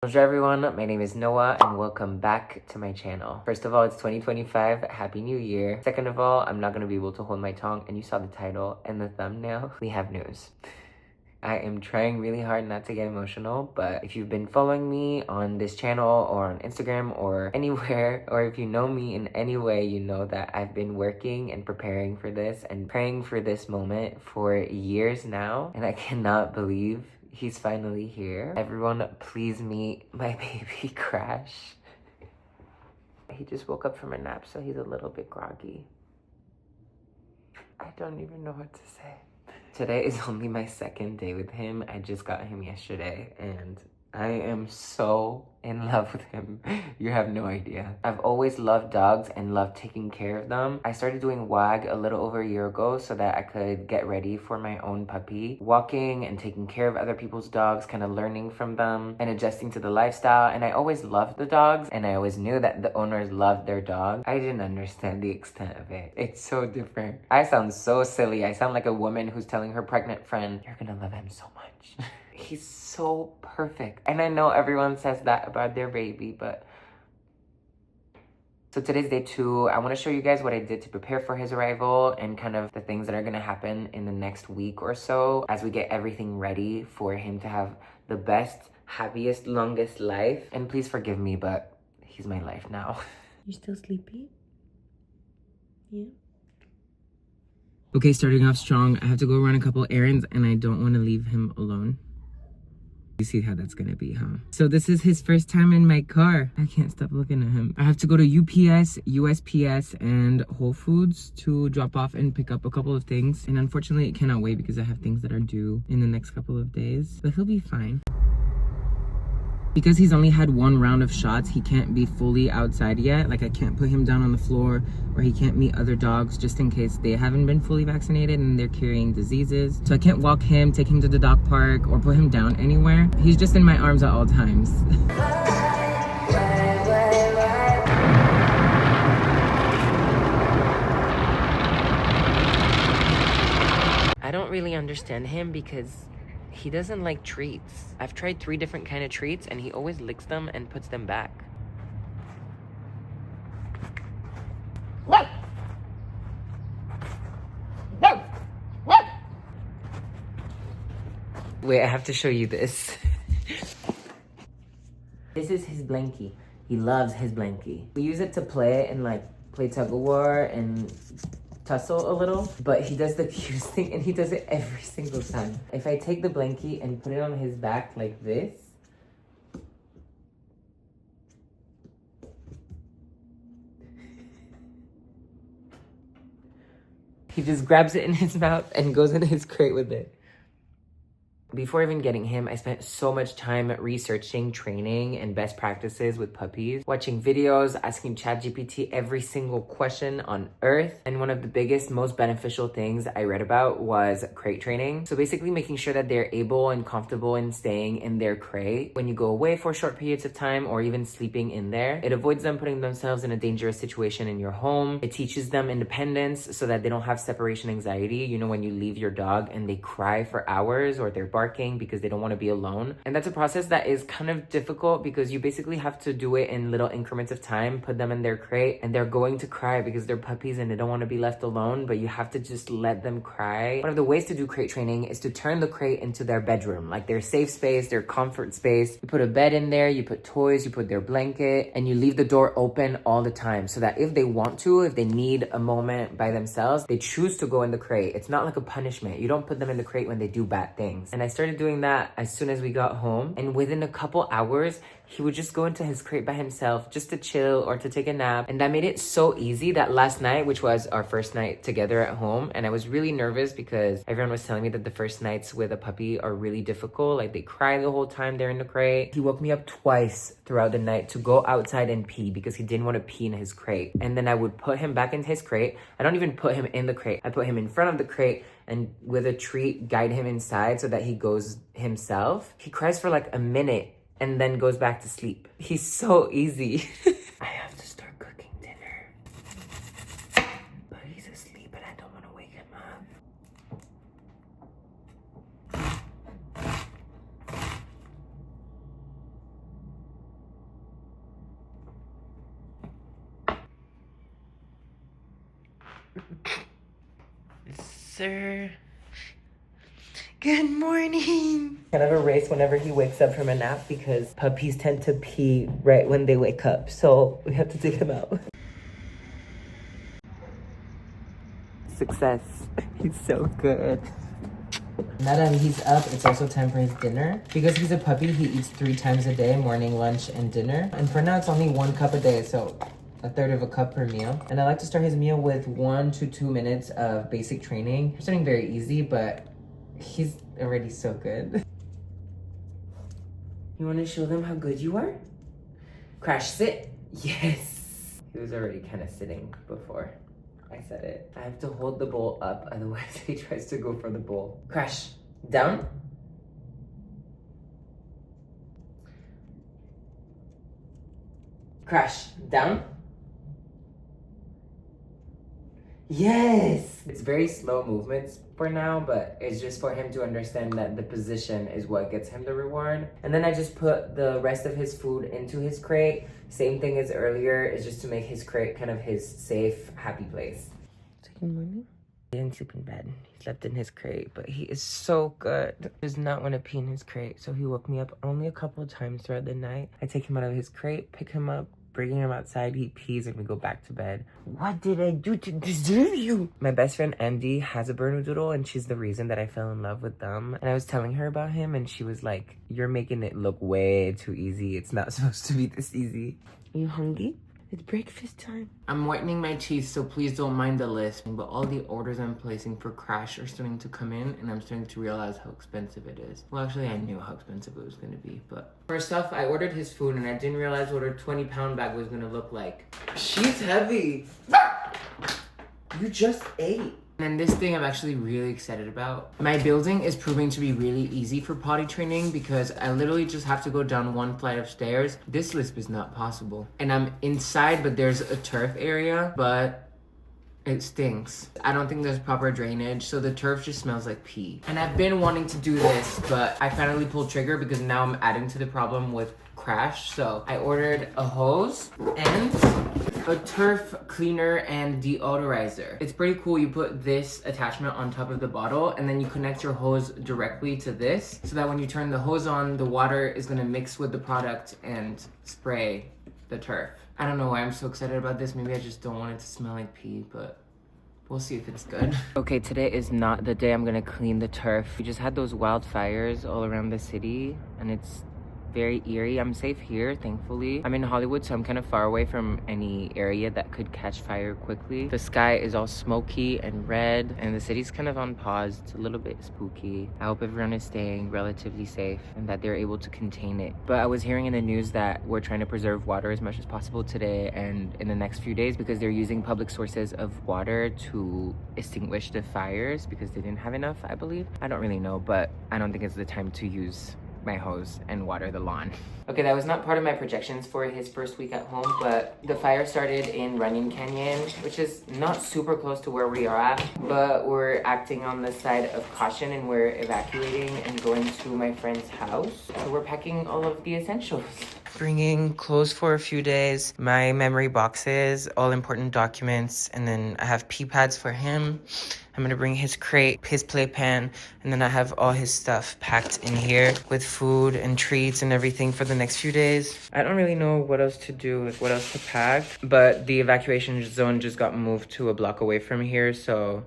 Bonjour everyone, my name is Noah and welcome back to my channel. First of all, it's 2025, Happy New Year. Second of all, I'm not going to be able to hold my tongue and you saw the title and the thumbnail. We have news. I am trying really hard not to get emotional, but if you've been following me on this channel or on Instagram or anywhere, or if you know me in any way, you know that I've been working and preparing for this and praying for this moment for years now, and I cannot believe he's finally here. Everyone, please meet my baby Crash. He just woke up from a nap, so he's a little bit groggy. I don't even know what to say. Today is only my second day with him. I just got him yesterday and I am so in love with him. You have no idea. I've always loved dogs and loved taking care of them. I started doing WAG a little over a year ago so that I could get ready for my own puppy. Walking and taking care of other people's dogs, kind of learning from them and adjusting to the lifestyle. And I always loved the dogs and I always knew that the owners loved their dog. I didn't understand the extent of it. It's so different. I sound so silly. I sound like a woman who's telling her pregnant friend, "You're gonna love him so much." He's so perfect. And I know everyone says that about their baby, but... So today's day 2. I want to show you guys what I did to prepare for his arrival and kind of the things that are going to happen in the next week or so as we get everything ready for him to have the best, happiest, longest life. And please forgive me, but he's my life now. You still sleepy? Yeah. Okay, starting off strong. I have to go run a couple errands and I don't want to leave him alone. You see how that's gonna be, huh? So this is his first time in my car. I can't stop looking at him. I have to go to UPS, USPS, and Whole Foods to drop off and pick up a couple of things. And unfortunately, it cannot wait because I have things that are due in the next couple of days. But he'll be fine. Because he's only had one round of shots, he can't be fully outside yet. Like, I can't put him down on the floor or he can't meet other dogs just in case they haven't been fully vaccinated and they're carrying diseases. So I can't walk him, take him to the dog park, or put him down anywhere. He's just in my arms at all times. I don't really understand him because he doesn't like treats. I've tried 3 different kind of treats and he always licks them and puts them back. Wait, I have to show you this. This is his blankie. He loves his blankie. We use it to play and like play tug of war and tussle a little, but he does the cutest thing and he does it every single time. If I take the blankie and put it on his back like this, he just grabs it in his mouth and goes in his crate with it. Before even getting him, I spent so much time researching training and best practices with puppies, watching videos, asking ChatGPT every single question on earth. And one of the biggest, most beneficial things I read about was crate training. So basically making sure that they're able and comfortable in staying in their crate when you go away for short periods of time or even sleeping in there. It avoids them putting themselves in a dangerous situation in your home. It teaches them independence so that they don't have separation anxiety. You know, when you leave your dog and they cry for hours or they're barking because they don't want to be alone. And that's a process that is kind of difficult because you basically have to do it in little increments of time, put them in their crate, and they're going to cry because they're puppies and they don't want to be left alone, but you have to just let them cry. One of the ways to do crate training is to turn the crate into their bedroom, like their safe space, their comfort space. You put a bed in there, you put toys, you put their blanket, and you leave the door open all the time so that if they want to, if they need a moment by themselves, they choose to go in the crate. It's not like a punishment. You don't put them in the crate when they do bad things. And I started doing that as soon as we got home, and within a couple hours he would just go into his crate by himself just to chill or to take a nap. And that made it so easy that last night, which was our first night together at home, and I was really nervous because everyone was telling me that the first nights with a puppy are really difficult, like they cry the whole time they're in the crate. He woke me up twice throughout the night to go outside and pee because he didn't want to pee in his crate. And then I would put him back into his crate. I don't even put him in the crate. I put him in front of the crate and with a treat guide him inside so that he goes himself. He cries for like a minute and then goes back to sleep. He's so easy. I have to start cooking dinner. But he's asleep and I don't want to wake him up. Sir. Good morning. Kind of a race whenever he wakes up from a nap because puppies tend to pee right when they wake up. So we have to take him out. Success. He's so good. Now that he's up, it's also time for his dinner. Because he's a puppy, he eats 3 times a day, morning, lunch, and dinner. And for now, it's only 1 cup a day, so 1/3 of a cup per meal. And I like to start his meal with 1 to 2 minutes of basic training. It's starting very easy, but he's already so good. You want to show them how good you are? Crash, sit. Yes. He was already kind of sitting before I said it. I have to hold the bowl up, otherwise he tries to go for the bowl. Crash, down. Crash, down. Yes! It's very slow movements for now, but it's just for him to understand that the position is what gets him the reward. And then I just put the rest of his food into his crate. Same thing as earlier, is just to make his crate kind of his safe, happy place. Good morning. He didn't sleep in bed. He slept in his crate, but he is so good. He does not want to pee in his crate, so he woke me up only a couple of times throughout the night. I take him out of his crate, pick him up, bring him outside, he pees, and we go back to bed. What did I do to deserve you? My best friend Andy has a Bernedoodle, and she's the reason that I fell in love with them. And I was telling her about him, and she was like, you're making it look way too easy. It's not supposed to be this easy. Are you hungry? It's breakfast time. I'm whitening my teeth, so please don't mind the list. But all the orders I'm placing for Crash are starting to come in, and I'm starting to realize how expensive it is. Well, actually, I knew how expensive it was going to be, but... First off, I ordered his food, and I didn't realize what her 20-pound bag was going to look like. She's heavy. You just ate. And this thing I'm actually really excited about. My building is proving to be really easy for potty training because I literally just have to go down 1 flight of stairs. This lisp is not possible. And I'm inside, but there's a turf area, but it stinks. I don't think there's proper drainage, so the turf just smells like pee. And I've been wanting to do this, but I finally pulled trigger because now I'm adding to the problem with Crash. So I ordered a hose and a turf cleaner and deodorizer. It's pretty cool. You put this attachment on top of the bottle and then you connect your hose directly to this so that when you turn the hose on, the water is gonna mix with the product and spray the turf. I don't know why I'm so excited about this. Maybe I just don't want it to smell like pee, but we'll see if it's good. Okay, today is not the day I'm gonna clean the turf. We just had those wildfires all around the city and it's very eerie. I'm safe here, thankfully. I'm in Hollywood, so I'm kind of far away from any area that could catch fire quickly. The sky is all smoky and red, and the city's kind of on pause. It's a little bit spooky. I hope everyone is staying relatively safe and that they're able to contain it. But I was hearing in the news that we're trying to preserve water as much as possible today and in the next few days because they're using public sources of water to extinguish the fires because they didn't have enough, I believe. I don't really know, but I don't think it's the time to use my hose and water the lawn. Okay, that was not part of my projections for his first week at home, but the fire started in Runyon Canyon, which is not super close to where we are at, but we're acting on the side of caution and we're evacuating and going to my friend's house. So we're packing all of the essentials. Bringing clothes for a few days, my memory boxes, all important documents, and then I have pee pads for him. I'm gonna bring his crate, his playpen, and then I have all his stuff packed in here with food and treats and everything for the next few days. I don't really know what else to do, like what else to pack, but the evacuation zone just got moved to a block away from here, so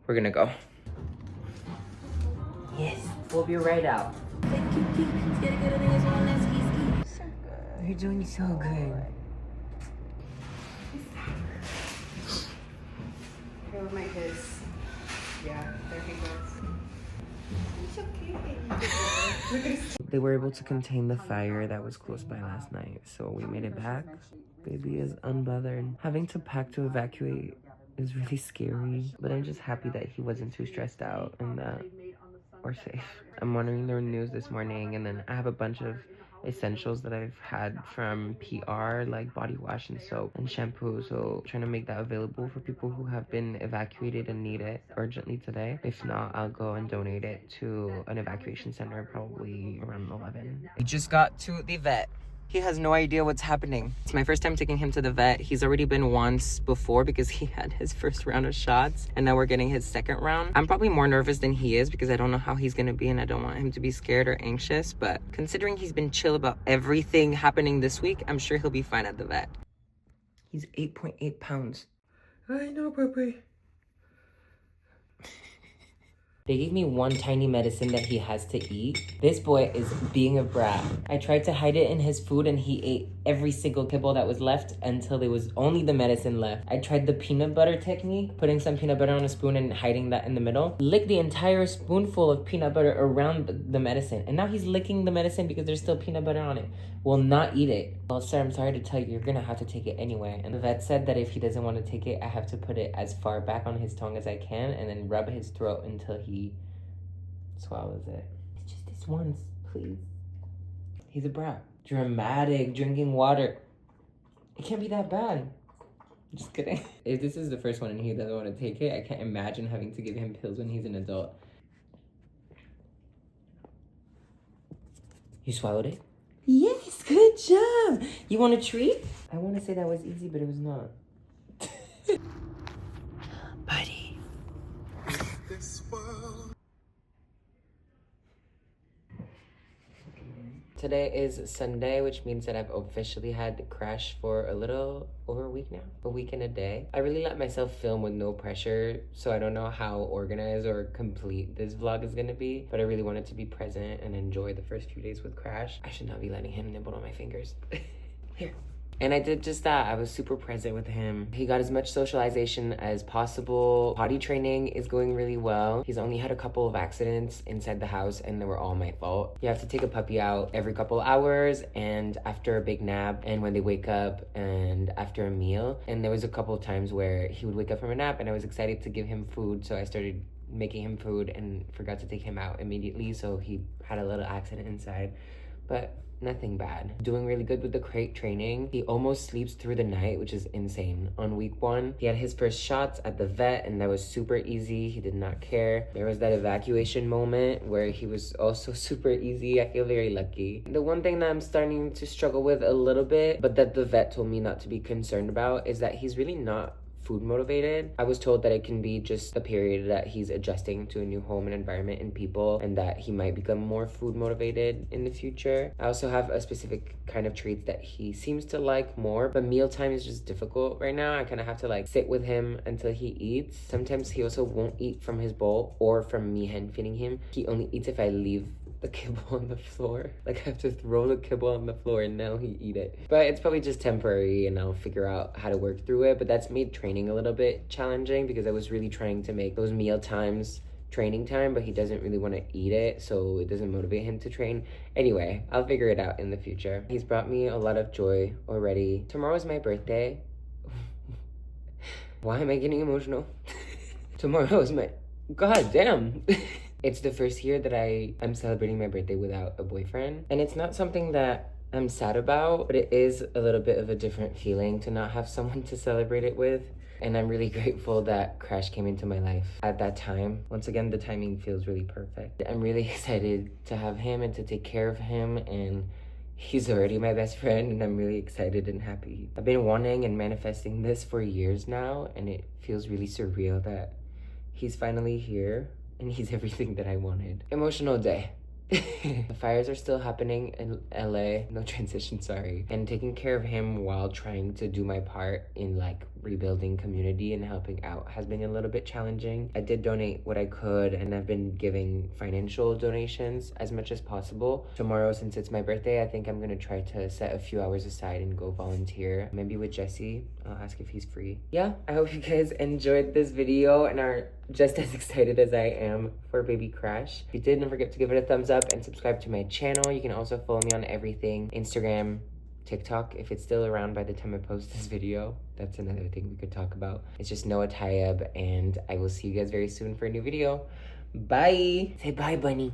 we're gonna go. Yes, we'll be right out. You're doing so good. Here with my kids. Yeah, there he goes. He's so cute. They were able to contain the fire that was close by last night, so we made it back. Baby is unbothered. Having to pack to evacuate is really scary, but I'm just happy that he wasn't too stressed out and that we're safe. I'm monitoring the news this morning, and then I have a bunch of essentials that I've had from PR, like body wash and soap and shampoo, so trying to make that available for people who have been evacuated and need it urgently today. If not, I'll go and donate it to an evacuation center probably around 11. We just got to the vet. He has no idea what's happening. It's my first time taking him to the vet. He's already been once before because he had his first round of shots and now we're getting his second round. I'm probably more nervous than he is because I don't know how he's gonna be and I don't want him to be scared or anxious, but considering he's been chill about everything happening this week, I'm sure he'll be fine at the vet. He's 8.8 pounds. I know, baby. They gave me one tiny medicine that he has to eat. This boy is being a brat. I tried to hide it in his food and he ate every single kibble that was left until there was only the medicine left. I tried the peanut butter technique, putting some peanut butter on a spoon and hiding that in the middle. Licked the entire spoonful of peanut butter around the medicine. And now he's licking the medicine because there's still peanut butter on it. Will not eat it. Well, sir, I'm sorry to tell you, you're gonna have to take it anyway. And the vet said that if he doesn't want to take it, I have to put it as far back on his tongue as I can and then rub his throat until he swallows it. It's just this once, please. He's a brat. Dramatic, drinking water. It can't be that bad. Just kidding. If this is the first one and he doesn't want to take it, I can't imagine having to give him pills when he's an adult. You swallowed it? Yes, good job. You want a treat? I want to say that was easy, but it was not. Buddy. Today is Sunday, which means that I've officially had Crash for a little over a week now. A week and a day. I really let myself film with no pressure, so I don't know how organized or complete this vlog is gonna be, but I really wanted to be present and enjoy the first few days with Crash. I should not be letting him nibble on my fingers. Here. And I did just that. I was super present with him. He got as much socialization as possible. Potty training is going really well. He's only had a couple of accidents inside the house and they were all my fault. You have to take a puppy out every couple hours and after a big nap and when they wake up and after a meal. And there was a couple of times where he would wake up from a nap and I was excited to give him food. So I started making him food and forgot to take him out immediately. So he had a little accident inside, but nothing bad. Doing really good with the crate training. He almost sleeps through the night, which is insane. On week 1, he had his first shots at the vet and that was super easy. He did not care. There was that evacuation moment where he was also super easy. I feel very lucky. The one thing that I'm starting to struggle with a little bit, but that the vet told me not to be concerned about, is that he's really not food motivated. I was told that it can be just a period that he's adjusting to a new home and environment and people, and that he might become more food motivated in the future. I also have a specific kind of treats that he seems to like more, but mealtime is just difficult right now. I kind of have to like sit with him until he eats. Sometimes he also won't eat from his bowl or from me hand feeding him. He only eats if I leave the kibble on the floor. Like I have to throw the kibble on the floor and now he eat it. But it's probably just temporary and I'll figure out how to work through it. But that's made training a little bit challenging because I was really trying to make those meal times training time, but he doesn't really want to eat it, so it doesn't motivate him to train. Anyway, I'll figure it out in the future. He's brought me a lot of joy already. Tomorrow's my birthday. Why am I getting emotional? Tomorrow is my... God damn. It's the first year that I'm celebrating my birthday without a boyfriend. And it's not something that I'm sad about, but it is a little bit of a different feeling to not have someone to celebrate it with. And I'm really grateful that Crash came into my life at that time. Once again, the timing feels really perfect. I'm really excited to have him and to take care of him, and he's already my best friend and I'm really excited and happy. I've been wanting and manifesting this for years now, and it feels really surreal that he's finally here and he's everything that I wanted. Emotional day. The fires are still happening in LA, no transition, sorry. And taking care of him while trying to do my part in like rebuilding community and helping out has been a little bit challenging. I did donate what I could and I've been giving financial donations as much as possible. Tomorrow, since it's my birthday, I think I'm gonna try to set a few hours aside and go volunteer. Maybe with Jesse. I'll ask if he's free. Yeah, I hope you guys enjoyed this video and are just as excited as I am for baby Crash. If you did, don't forget to give it a thumbs up and subscribe to my channel. You can also follow me on everything: Instagram, TikTok, if it's still around by the time I post this video. That's another thing we could talk about. It's just Noah Tayeb, and I will see you guys very soon for a new video. Bye. Say bye, bunny.